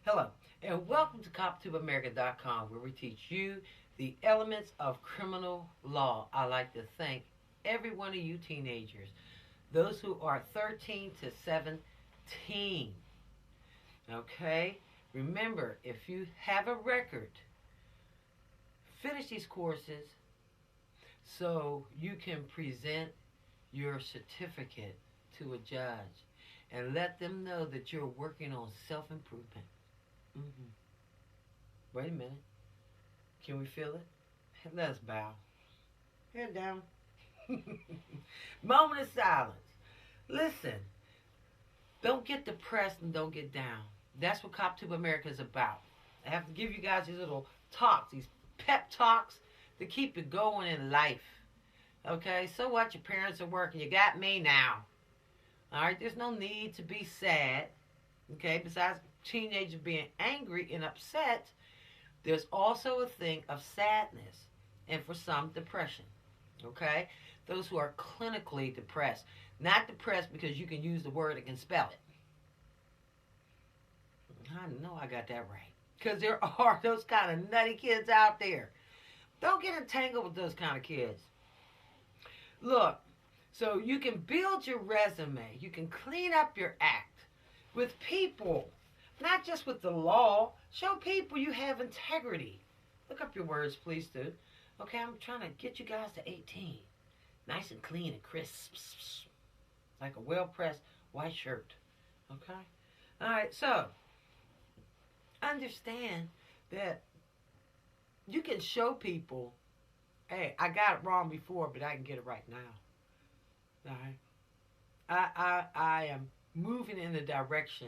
Hello, and welcome to CopTubeAmerica.com, where we teach you the elements of criminal law. I like to thank every one of you teenagers, those who are 13 to 17. Okay? Remember, if you have a record, finish these courses so you can present your certificate to a judge and let them know that you're working on self-improvement. Mm-hmm. Wait a minute. Can we feel it? Let us bow. Head down. Moment of silence. Listen, don't get depressed and don't get down. That's what CopTube America is about. I have to give you guys these little talks, these pep talks to keep you going in life. Okay, so what? Your parents are working. You got me now. All right, there's no need to be sad. Okay, besides teenagers being angry and upset, there's also a thing of sadness and for some depression. Okay, those who are clinically depressed, not depressed because you can use the word and can spell it. I know I got that right because there are those kind of nutty kids out there. Don't get entangled with those kind of kids. Look, so you can build your resume, you can clean up your act with people, not just with the law. Show people you have integrity. Look up your words, please do. Okay, I'm trying to get you guys to 18. Nice and clean and crisp. Like a well-pressed white shirt. Okay? All right, so understand that you can show people, hey, I got it wrong before, but I can get it right now. All right? I am moving in the direction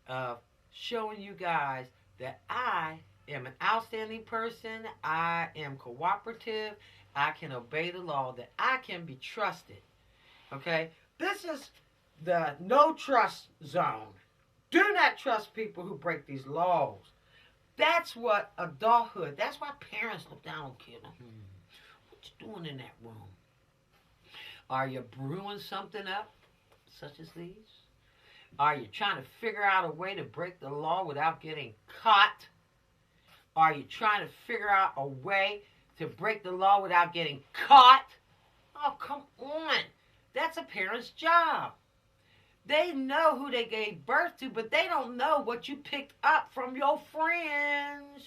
of showing you guys that I am an outstanding person. I am cooperative. I can obey the law, that I can be trusted. Okay? This is the no trust zone. Do not trust people who break these laws. That's what adulthood, that's why parents look down on kids. What you doing in that room? Are you brewing something up, such as these? Are you trying to figure out a way to break the law without getting caught? Are you trying to figure out a way to break the law without getting caught? Oh, come on. That's a parent's job. They know who they gave birth to, but they don't know what you picked up from your friends.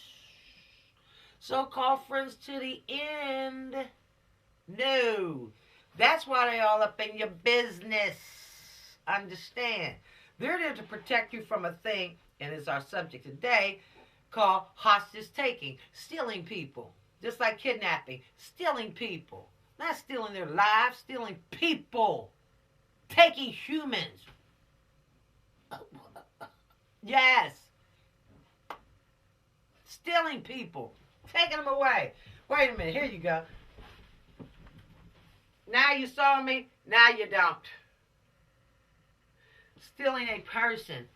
So-called friends to the end. No. That's why they all up in your business. Understand. They're there to protect you from a thing, and it's our subject today, called hostage taking. Stealing people. Just like kidnapping. Stealing people. Not stealing their lives, stealing people. Taking humans. Yes. Stealing people. Taking them away. Wait a minute. Here you go. Now you saw me. Now you don't. Stealing a person.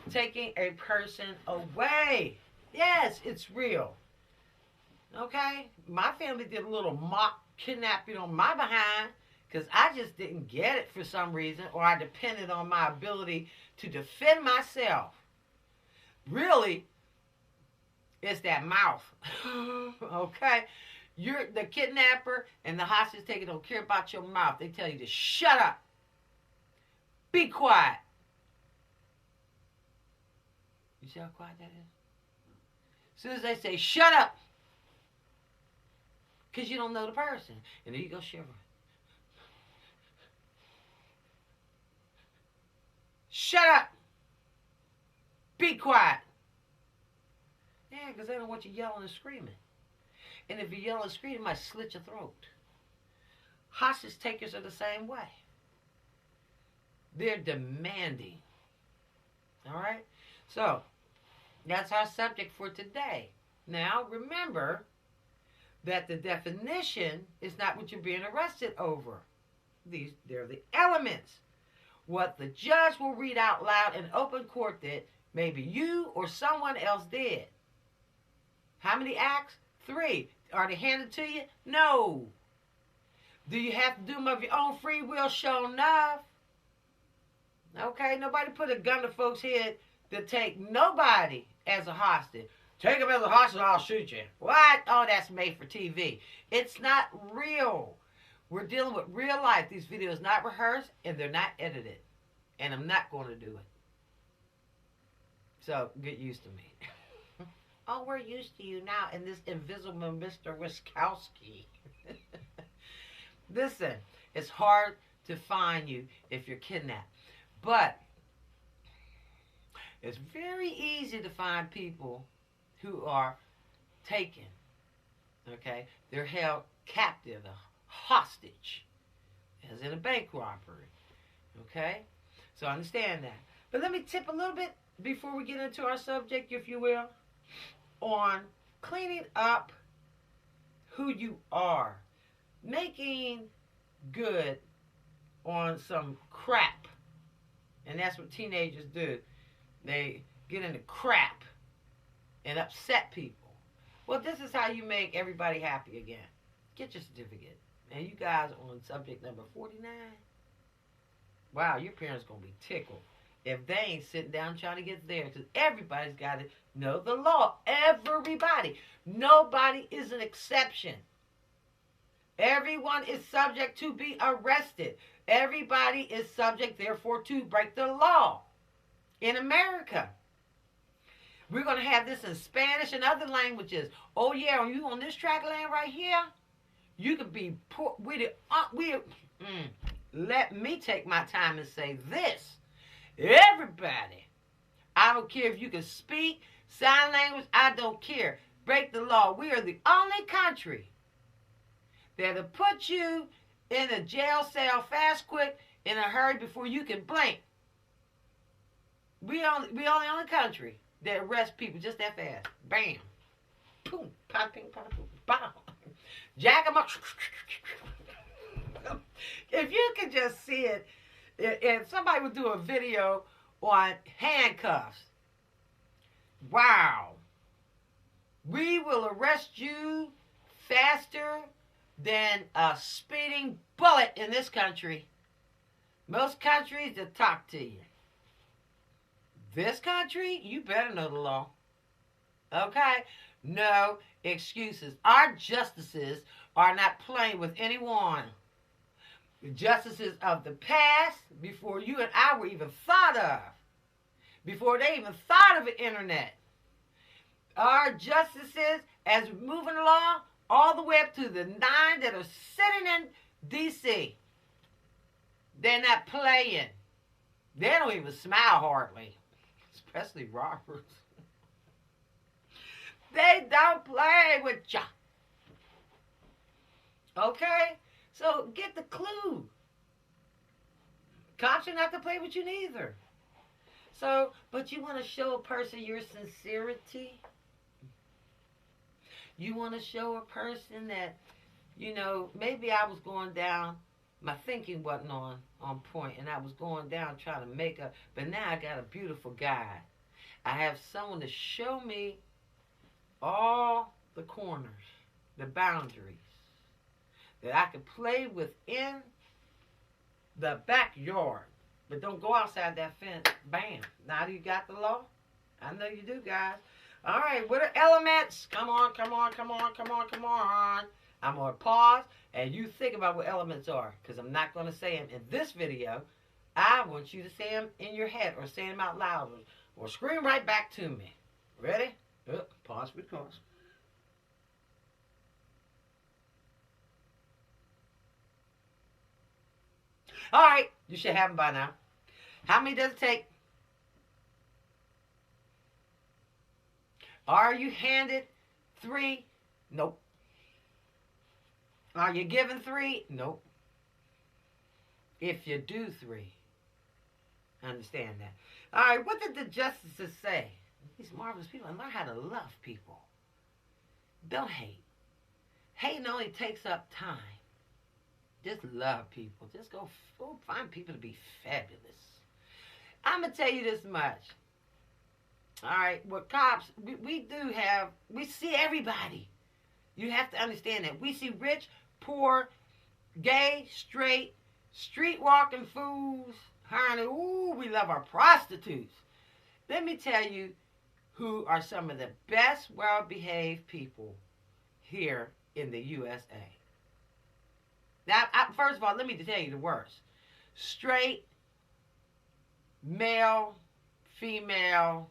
Taking a person away. Yes, it's real. Okay? My family did a little mock kidnapping on my behind because I just didn't get it for some reason, or I depended on my ability to defend myself. Really, it's that mouth. Okay? You're the kidnapper and the hostage taker don't care about your mouth. They tell you to shut up. Be quiet. You see how quiet that is? As soon as they say, shut up, because you don't know the person. And then you go shivering. Shut up. Be quiet. Yeah, because they don't want you yelling and screaming. And if you yell and scream, it might slit your throat. Hostage takers are the same way. They're demanding. All right? So, that's our subject for today. Now, remember that the definition is not what you're being arrested over. They're the elements. What the judge will read out loud in open court that maybe you or someone else did. How many acts? 3. Are they handed to you? No. Do you have to do them of your own free will? Sure enough. Okay, nobody put a gun to folks' head to take nobody as a hostage. Take him as a hostage, I'll shoot you. What? Oh, that's made for TV. It's not real. We're dealing with real life. These videos not rehearsed and they're not edited. And I'm not going to do it. So get used to me. Oh, we're used to you now in this invisible Mr. Wiskowski. Listen, it's hard to find you if you're kidnapped. But it's very easy to find people who are taken. Okay? They're held captive, a hostage, as in a bank robbery. Okay? So understand that. But let me tip a little bit before we get into our subject, if you will, on cleaning up who you are. Making good on some crap. And that's what teenagers do. They get into crap and upset people. Well, this is how you make everybody happy again. Get your certificate. And you guys are on subject number 49. Wow, your parents going to be tickled if they ain't sitting down trying to get there. Because everybody's got to know the law. Everybody. Nobody is an exception. Everyone is subject to be arrested. Everybody is subject, therefore, to break the law in America. We're going to have this in Spanish and other languages. Oh, yeah, are you on this tract of land right here? You could be poor. Let me take my time and say this. Everybody, I don't care if you can speak sign language, I don't care. Break the law. We are the only country that'll put you in a jail cell fast, quick, in a hurry before you can blink. We are the only country that arrests people just that fast. Bam. Boom. Pop, ping, pop, boom. Bam. Jack them up. If you could just see it, if somebody would do a video on handcuffs. Wow. We will arrest you faster than a speeding bullet in this country. Most countries that talk to you. This country, you better know the law. Okay? No excuses. Our justices are not playing with anyone. The justices of the past, before you and I were even thought of, before they even thought of the internet, our justices, as we're moving along, all the way up to the 9 that are sitting in D.C., they're not playing. They don't even smile hardly, especially Roberts. They don't play with ya. Okay? So get the clue. Cops are not to play with you neither. So, but you want to show a person your sincerity. You want to show a person that, you know, maybe I was going down, my thinking wasn't on point, and I was going down trying to make up, but now I got a beautiful guide. I have someone to show me all the corners, the boundaries, that I can play within the backyard. But don't go outside that fence. Bam. Now you got the law? I know you do, guys. All right, what are elements? Come on, come on, come on, come on, come on. I'm going to pause, and you think about what elements are, because I'm not going to say them in this video. I want you to say them in your head, or say them out loud, or scream right back to me. Ready? Pause with pause. All right, you should have them by now. How many does it take? Are you handed 3? Nope. Are you given 3? Nope. If you do 3, understand that. All right, what did the justices say? These marvelous people, learn how to love people. Don't hate. Hating only takes up time. Just love people. Just go find people to be fabulous. I'm going to tell you this much. All right, with cops, we see everybody. You have to understand that. We see rich, poor, gay, straight, street-walking fools. Honey, ooh, we love our prostitutes. Let me tell you who are some of the best, well-behaved people here in the USA. Now, first of all, let me tell you the worst. Straight, male, female,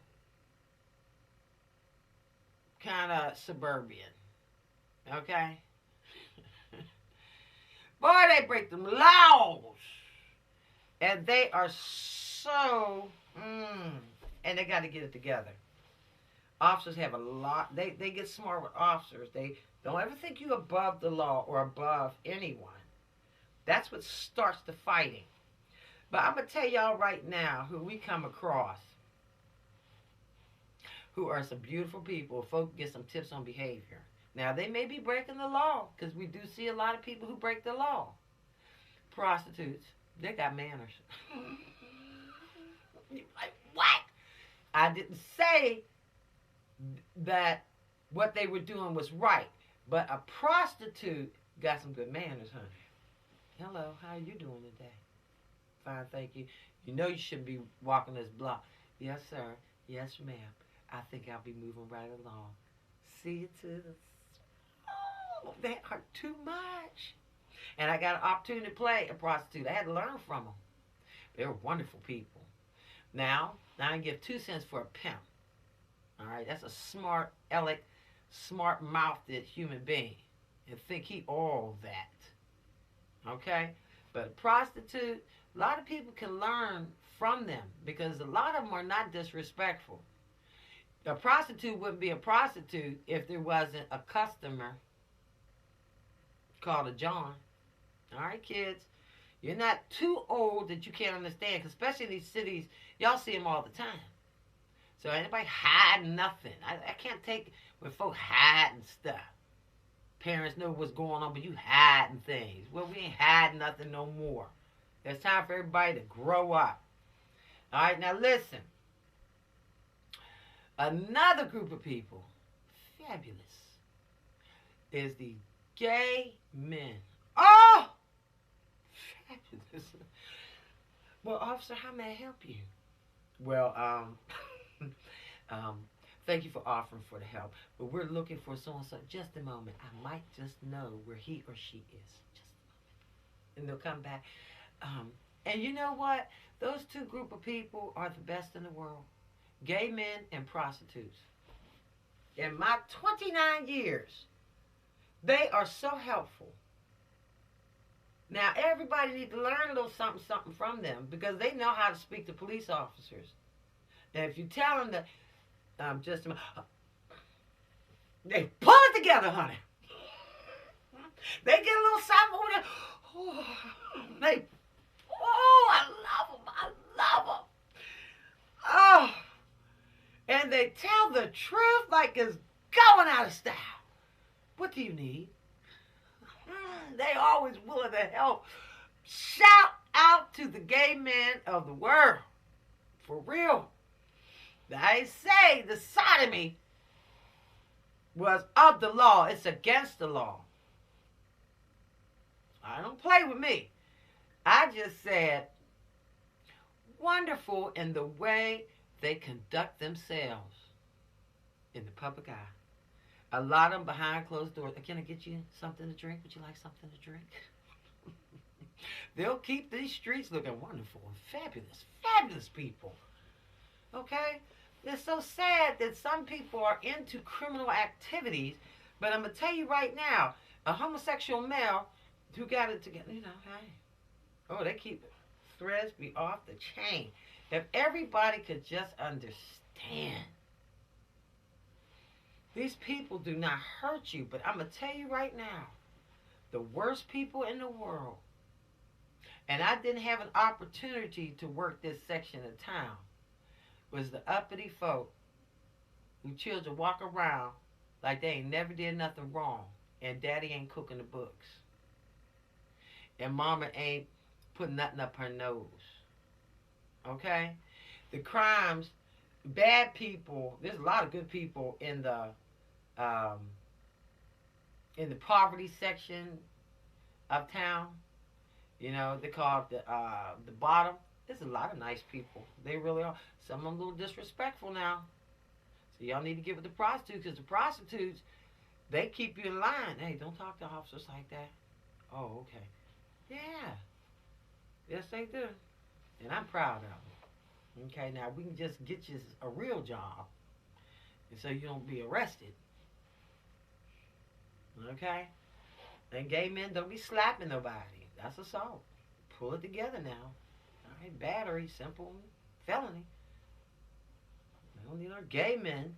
kind of suburban. Okay? Boy, they break them laws. And they are so, and they got to get it together. Officers have a lot, they get smart with officers. They don't ever think you above the law or above anyone. That's what starts the fighting. But I'm going to tell y'all right now who we come across, who are some beautiful people. Folks get some tips on behavior. Now, they may be breaking the law, because we do see a lot of people who break the law. Prostitutes, they got manners. You're like, what? I didn't say that what they were doing was right, but a prostitute got some good manners, honey. Hello, how are you doing today? Fine, thank you. You know you shouldn't be walking this block. Yes, sir. Yes, ma'am. I think I'll be moving right along. See you to the... Oh, they are too much. And I got an opportunity to play a prostitute. I had to learn from them. They were wonderful people. Now I give 2 cents for a pimp. All right, that's a smart, aleck, smart-mouthed human being. And think he all that. Okay? But a prostitute, a lot of people can learn from them because a lot of them are not disrespectful. A prostitute wouldn't be a prostitute if there wasn't a customer called a John. All right, kids. You're not too old that you can't understand, cause especially in these cities, y'all see them all the time. So anybody hiding nothing. I can't take when folk hiding stuff. Parents know what's going on, but you hiding things. Well, we ain't hiding nothing no more. It's time for everybody to grow up. All right, now listen. Another group of people, fabulous, is the gay men. Oh! Fabulous. Well, officer, how may I help you? Well, thank you for offering for the help, but we're looking for so-and-so. Just a moment. I might just know where he or she is. Just a moment. And they'll come back. And you know what? Those two group of people are the best in the world. Gay men and prostitutes. In my 29 years, they are so helpful. Now, everybody needs to learn a little something from them because they know how to speak to police officers. And if you tell them that, just a minute, they pull it together, honey. They get a little something over there. Oh, I love them. I love them. Oh. And they tell the truth like it's going out of style. What do you need? They always willing to help. Shout out to the gay men of the world. For real. I say the sodomy was of the law. It's against the law. I don't play with me. I just said wonderful in the way they conduct themselves in the public eye. A lot of them behind closed doors. Can I get you something to drink? Would you like something to drink? They'll keep these streets looking wonderful and fabulous. Fabulous people. Okay? It's so sad that some people are into criminal activities, but I'm going to tell you right now, a homosexual male who got it together, you know, hey. Oh, they keep threads be off the chain. If everybody could just understand. These people do not hurt you, but I'm going to tell you right now, the worst people in the world, and I didn't have an opportunity to work this section of town, was the uppity folk who children walk around like they ain't never did nothing wrong, and daddy ain't cooking the books, and mama ain't putting nothing up her nose. Okay? The crimes, bad people, there's a lot of good people in the poverty section of town. You know, they call it the bottom. There's a lot of nice people. They really are. Some of them a little disrespectful now. So y'all need to give it to prostitutes, because the prostitutes, they keep you in line. Hey, don't talk to officers like that. Oh, okay. Yeah. Yes, they do. And I'm proud of them. Okay, now we can just get you a real job, and so you don't be arrested. Okay? And gay men don't be slapping nobody. That's assault. Pull it together now. All right, battery, simple felony. We don't need our gay men.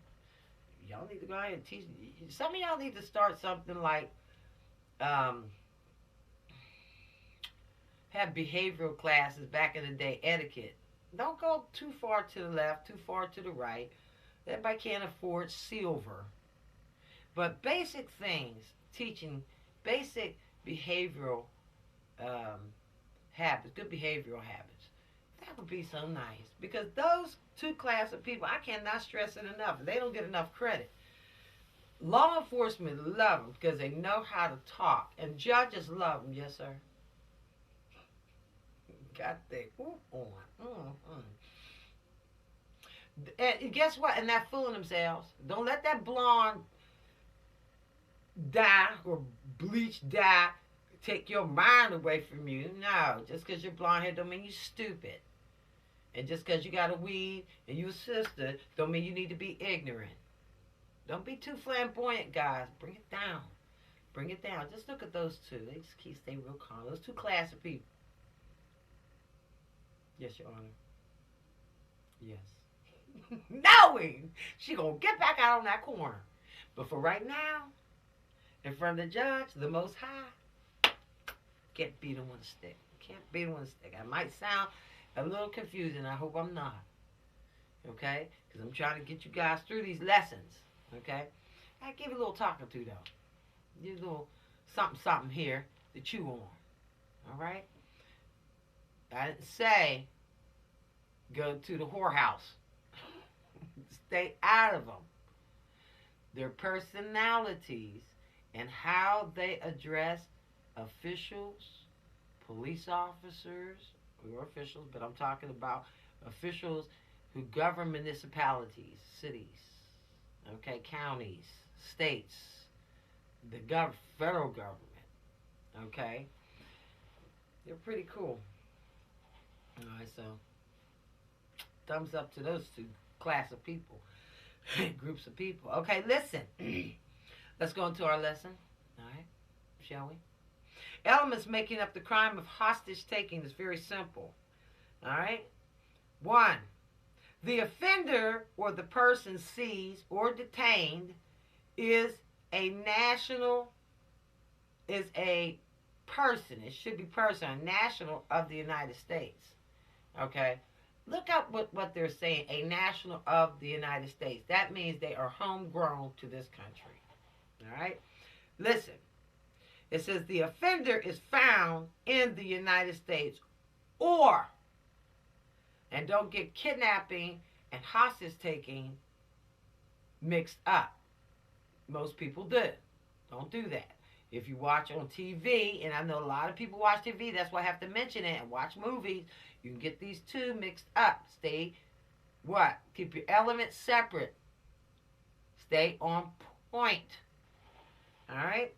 Y'all need to go ahead and teach. Some of y'all need to start something like um, have behavioral classes back in the day, etiquette. Don't go too far to the left, too far to the right. Everybody can't afford silver. But basic things, teaching basic behavioral habits, good behavioral habits, that would be so nice. Because those two classes of people, I cannot stress it enough. They don't get enough credit. Law enforcement love them because they know how to talk. And judges love them, yes, sir. Got their whoop on. And guess what? And they're fooling themselves. Don't let that blonde dye or bleach dye take your mind away from you. No, just because you're blonde hair don't mean you're stupid. And just because you got a weave and you're a sister don't mean you need to be ignorant. Don't be too flamboyant, guys. Bring it down. Bring it down. Just look at those two. They just keep staying real calm. Those two class of people. Yes, Your Honor. Yes. Knowing she gonna get back out on that corner. But for right now, in front of the judge, the Most High, can't beat him with a stick. Can't beat him with a stick. I might sound a little confusing. I hope I'm not. Okay? Because I'm trying to get you guys through these lessons. Okay? I give you a little talking to, though. Give you a little something here to chew on. All right? I didn't say go to the whorehouse. Stay out of them. Their personalities and how they address officials, police officers, or officials, but I'm talking about officials who govern municipalities, cities, okay, counties, states, the federal government, okay? They're pretty cool. All right, so thumbs up to those two class of people, groups of people. Okay, listen. Let's go into our lesson. All right, shall we? Elements making up the crime of hostage taking is very simple. All right. 1. The offender or the person seized or detained is a person. It should be person, a national of the United States. Okay. Look up what they're saying. A national of the United States. That means they are homegrown to this country. All right? Listen. It says the offender is found in the United States or, and don't get kidnapping and hostage taking mixed up. Most people do. Don't do that. If you watch on TV, and I know a lot of people watch TV, that's why I have to mention it, and watch movies, you can get these two mixed up. Stay, what? Keep your elements separate. Stay on point. All right?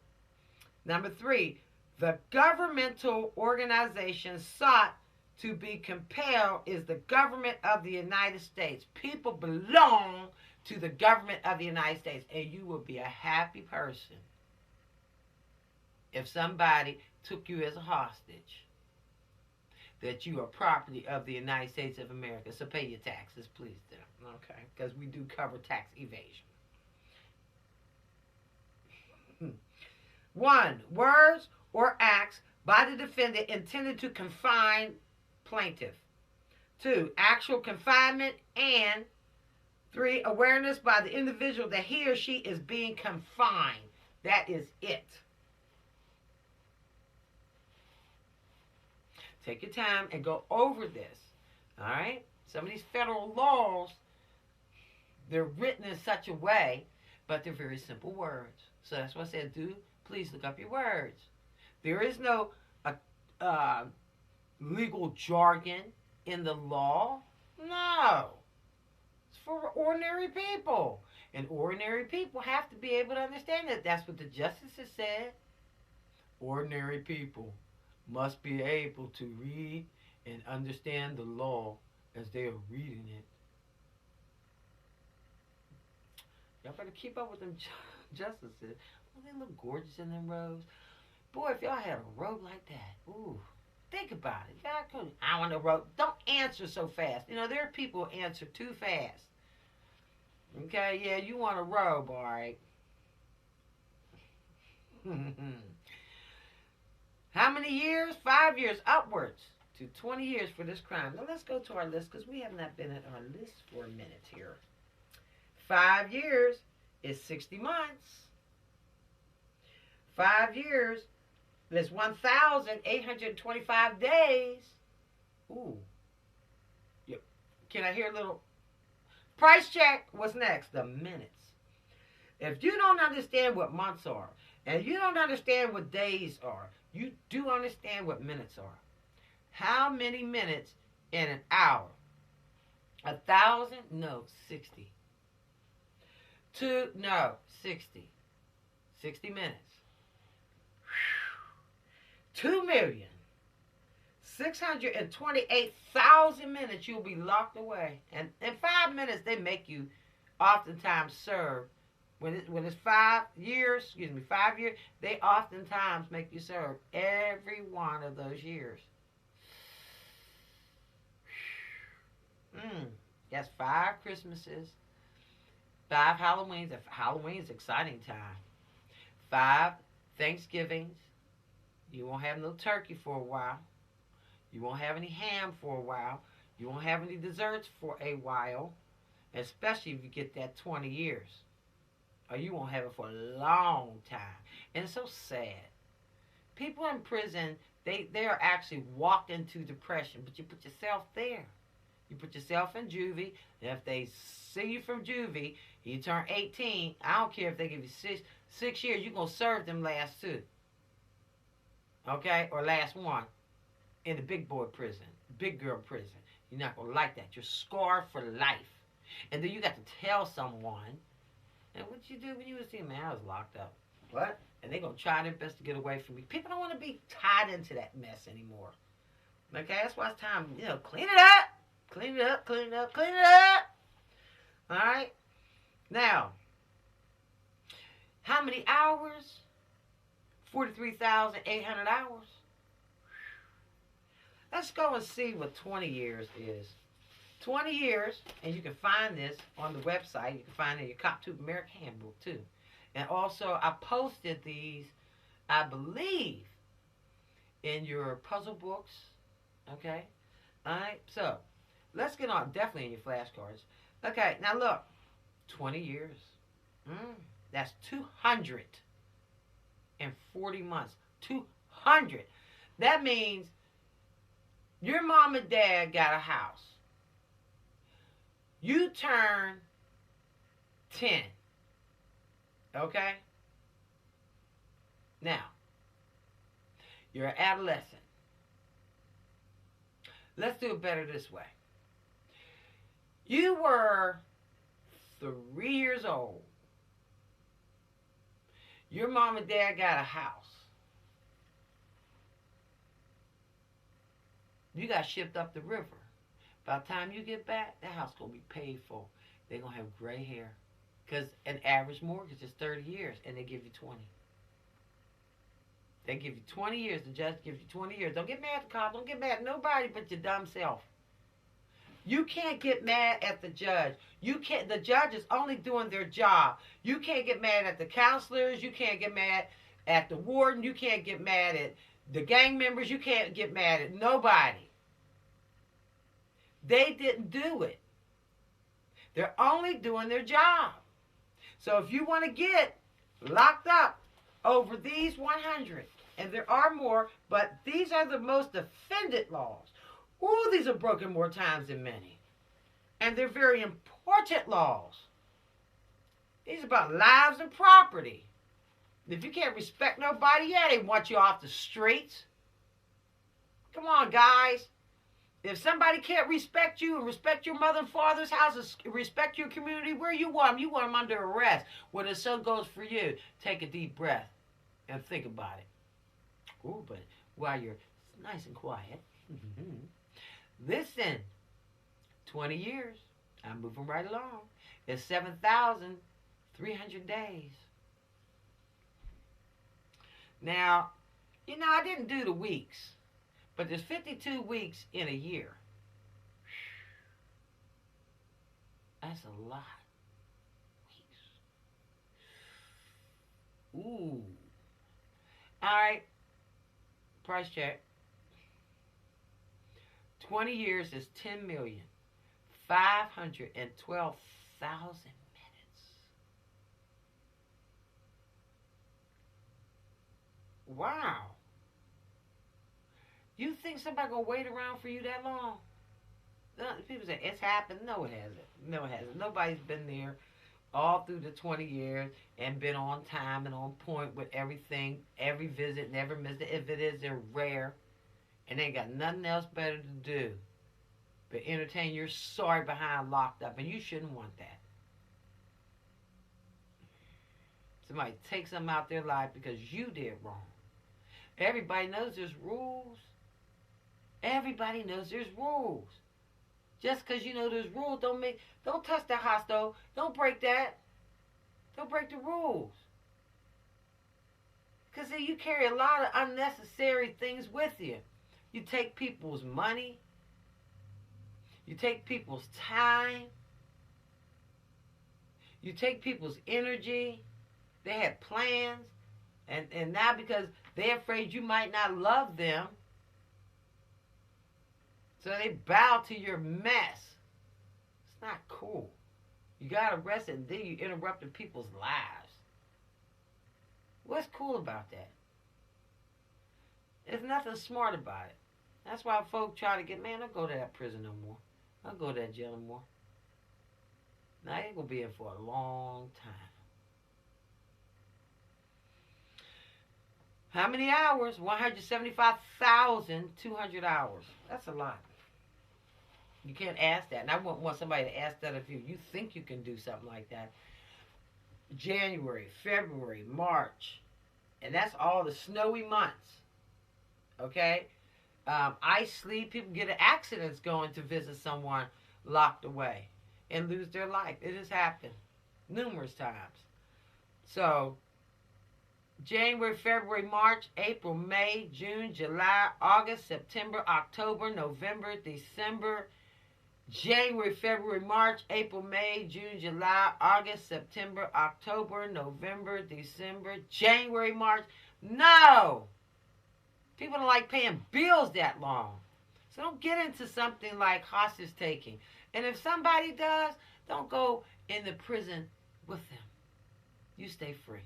Number 3, the governmental organization sought to be compelled is the government of the United States. People belong to the government of the United States, and you will be a happy person if somebody took you as a hostage, that you are property of the United States of America. So pay your taxes, please, then. Okay? Because we do cover tax evasion. 1. Words or acts by the defendant intended to confine plaintiff. 2. Actual confinement. And 3. Awareness by the individual that he or she is being confined. That is it. Take your time and go over this. All right? Some of these federal laws, they're written in such a way, but they're very simple words. So that's why I said, please look up your words. There is no legal jargon in the law. No. It's for ordinary people. And ordinary people have to be able to understand that. That's what the justices said. Ordinary people must be able to read and understand the law as they are reading it. Y'all better keep up with them justices. Oh, they look gorgeous in them robes. Boy, if y'all had a robe like that, ooh, think about it. Y'all could, I want a robe. Don't answer so fast. You know, there are people who answer too fast. Okay, yeah, you want a robe, all right. How many years? 5 years upwards to 20 years for this crime. Now let's go to our list because we have not been at our list for a minute here. 5 years is 60 months. 5 years is 1,825 days. Ooh. Yep. Can I hear a little? Price check. What's next? The minutes. If you don't understand what months are, and you don't understand what days are, you do understand what minutes are. How many minutes in an hour? 1,000? No, 60. 60. 60 minutes. 2,628,000 minutes you'll be locked away. And in 5 minutes they make you oftentimes serve. When it's 5 years, 5 years, they oftentimes make you serve every one of those years. That's 5 Christmases, 5 Halloweens. Halloween's exciting time. 5 Thanksgivings. You won't have no turkey for a while. You won't have any ham for a while. You won't have any desserts for a while, especially if you get that 20 years. Or you won't have it for a long time. And it's so sad. People in prison, they are actually walked into depression, but you put yourself there. You put yourself in juvie, and if they see you from juvie, you turn 18, I don't care if they give you six years, you're going to serve them last 2. Okay? Or last 1 in the big boy prison, big girl prison. You're not going to like that. You're scarred for life. And then you got to tell someone, and what you do when you was seeing, man, I was locked up. What? And they're going to try their best to get away from me. People don't want to be tied into that mess anymore. Okay? That's why it's time, clean it up. Clean it up, clean it up, clean it up. All right? Now, how many hours? 43,800 hours. Let's go and see what 20 years is. 20 years, and you can find this on the website. You can find it in your CopTube America Handbook, too. And also, I posted these, I believe, in your puzzle books. Okay? All right? So, let's get on. Definitely in your flashcards. Okay, now look. 20 years. That's 240 months. 200. That means your mom and dad got a house. You turn 10. Okay? Now, you're an adolescent. Let's do it better this way. You were 3 years old. Your mom and dad got a house. You got shipped up the river. By the time you get back, that house going to be paid for. They're going to have gray hair. Because an average mortgage is 30 years, and they give you 20. They give you 20 years. The judge gives you 20 years. Don't get mad at the cop. Don't get mad at nobody but your dumb self. You can't get mad at the judge. You can't. The judge is only doing their job. You can't get mad at the counselors. You can't get mad at the warden. You can't get mad at the gang members. You can't get mad at nobody. They didn't do it. They're only doing their job. So if you want to get locked up over these 100, and there are more, but these are the most offended laws. Ooh, these are broken more times than many. And they're very important laws. These are about lives and property. If you can't respect nobody, yeah, they want you off the streets. Come on, guys. If somebody can't respect you and respect your mother and father's house and respect your community, where you want them? You want them under arrest. Well, the same goes for you. Take a deep breath and think about it. Ooh, but while you're nice and quiet, listen. 20 years. I'm moving right along. It's 7,300 days. Now, I didn't do the weeks, but there's 52 weeks in a year. That's a lot. Weeks. Ooh. All right. Price check. 20 years is 10,512,000 minutes. Wow. You think somebody gonna wait around for you that long? People say it's happened. No, it hasn't. No, it hasn't. Nobody's been there all through the 20 years and been on time and on point with everything. Every visit, never missed it. If it is, they're rare. And they ain't got nothing else better to do but entertain your sorry behind locked up. And you shouldn't want that. Somebody takes them out their life because you did wrong. Everybody knows there's rules. Everybody knows there's rules. Just because you know there's rules don't touch that hot stove. Don't break that. Don't break the rules. Because see, you carry a lot of unnecessary things with you. You take people's money. You take people's time. You take people's energy. They had plans. And now because they're afraid you might not love them, so they bow to your mess. It's not cool. You got arrested and then you interrupted people's lives. What's cool about that? There's nothing smart about it. That's why folk try to get, man, don't go to that prison no more. Don't go to that jail no more. Now you're going to be in for a long time. How many hours? 175,200 hours. That's a lot. You can't ask that. And I wouldn't want somebody to ask that of you. You think you can do something like that. January, February, March. And that's all the snowy months. Okay? Ice, sleep, people get in accidents going to visit someone locked away and lose their life. It has happened numerous times. So, January, February, March, April, May, June, July, August, September, October, November, December, January, February, March, April, May, June, July, August, September, October, November, December, January, March. No! People don't like paying bills that long. So don't get into something like hostage taking. And if somebody does, don't go in the prison with them. You stay free.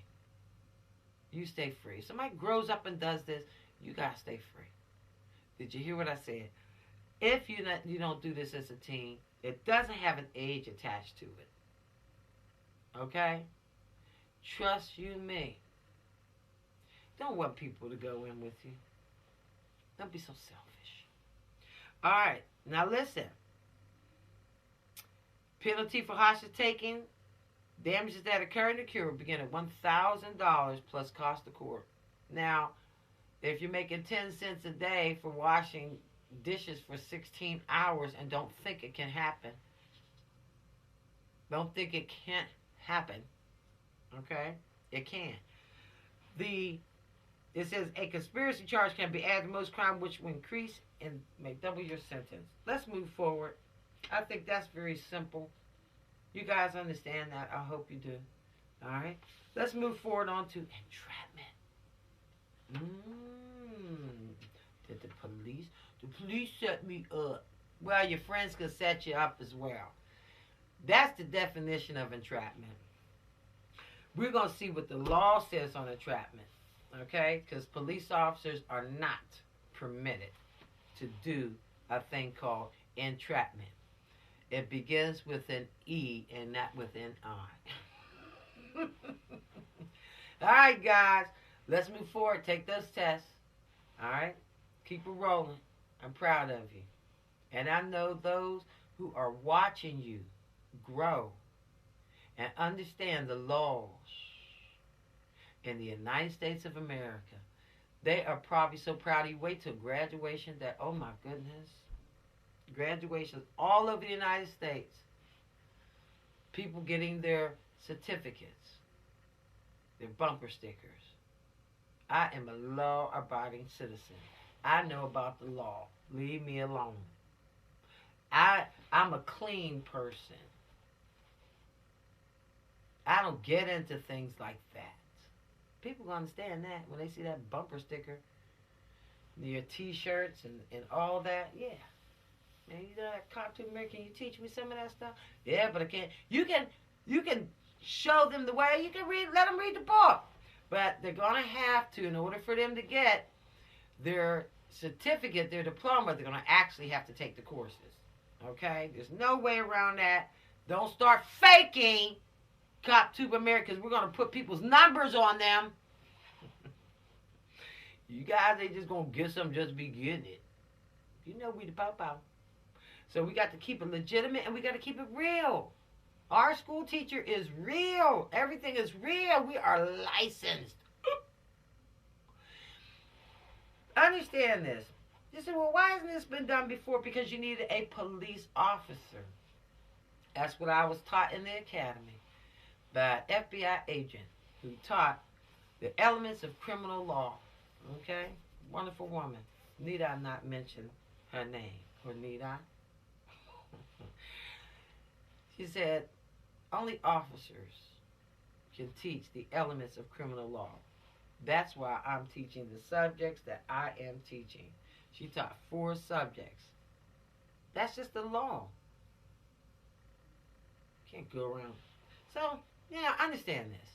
You stay free. If somebody grows up and does this, you got to stay free. Did you hear what I said? If you don't do this as a teen, it doesn't have an age attached to it. Okay? Trust you me. Don't want people to go in with you. Don't be so selfish. All right. Now listen. Penalty for hostage taking. Damages that occur in the cure begin at $1,000 plus cost of court. Now, if you're making 10 cents a day for washing dishes for 16 hours and don't think it can happen, don't think it can't happen, okay? It can. It says a conspiracy charge can be added to most crime, which will increase and may double your sentence. Let's move forward. I think that's very simple. You guys understand that. I hope you do. All right. Let's move forward on to entrapment. Did the police set me up? Well, your friends can set you up as well. That's the definition of entrapment. We're going to see what the law says on entrapment. Okay? Because police officers are not permitted to do a thing called entrapment. It begins with an E and not with an I. All right, guys. Let's move forward. Take those tests. All right? Keep it rolling. I'm proud of you. And I know those who are watching you grow and understand the laws in the United States of America. They are probably so proud of you. Wait till graduation that, oh my goodness, graduations all over the United States. People getting their certificates, their bumper stickers. I am a law-abiding citizen. I know about the law. Leave me alone. I'm a clean person. I don't get into things like that. People will understand that when they see that bumper sticker, your T-shirts and all that. Yeah. Man, you know that Cop to America, can you teach me some of that stuff? Yeah, but I can't. You can show them the way. You can let them read the book. But they're going to have to, in order for them to get their certificate, their diploma, they're going to actually have to take the courses. Okay? There's no way around that. Don't start faking Cop Tube America, because we're going to put people's numbers on them. You guys ain't just going to get something just to be getting it. You know we the pow-pow. So we got to keep it legitimate and we got to keep it real. Our school teacher is real. Everything is real. We are licensed. Understand this. You say, well, why hasn't this been done before? Because you needed a police officer. That's what I was taught in the academy by an FBI agent who taught the elements of criminal law. Okay? Wonderful woman. Need I not mention her name? Or need I? She said, only officers can teach the elements of criminal law. That's why I'm teaching the subjects that I am teaching. She taught 4 subjects. That's just the law. Can't go around. So, yeah, I understand this.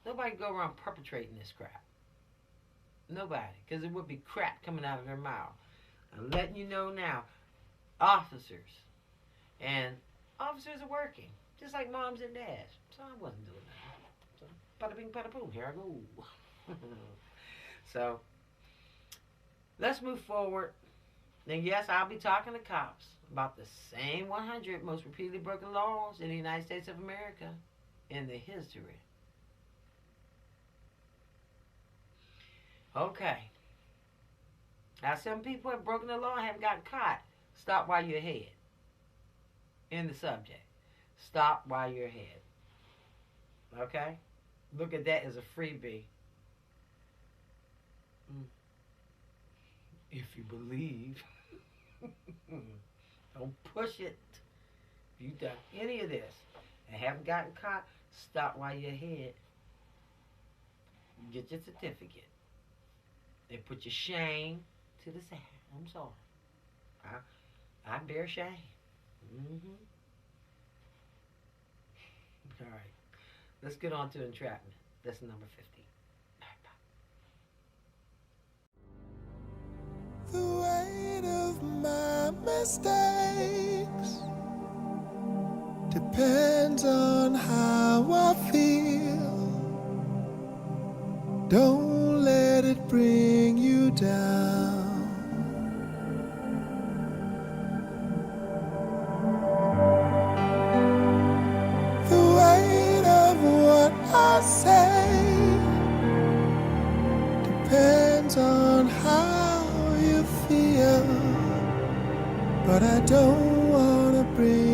Nobody go around perpetrating this crap. Nobody. Because it would be crap coming out of their mouth. I'm letting you know now. Officers. And officers are working. Just like moms and dads. So I wasn't doing that. So, bada bing, bada boom. Here I go. So, let's move forward. Then, yes, I'll be talking to cops about the same 100 most repeatedly broken laws in the United States of America in the history. Okay. Now, some people have broken the law and haven't gotten caught. Stop while you're ahead. In the subject. Stop while you're ahead. Okay? Look at that as a freebie. If you believe. Don't push it. If you've done any of this and haven't gotten caught, stop while you're ahead. Get your certificate. They put your shame to the side. I'm sorry. I bear shame. All right. Let's get on to entrapment. That's number 50. The weight of my mistakes depends on how I feel. Don't let it bring you down. The weight of what I say depends on how you feel, but I don't wanna bring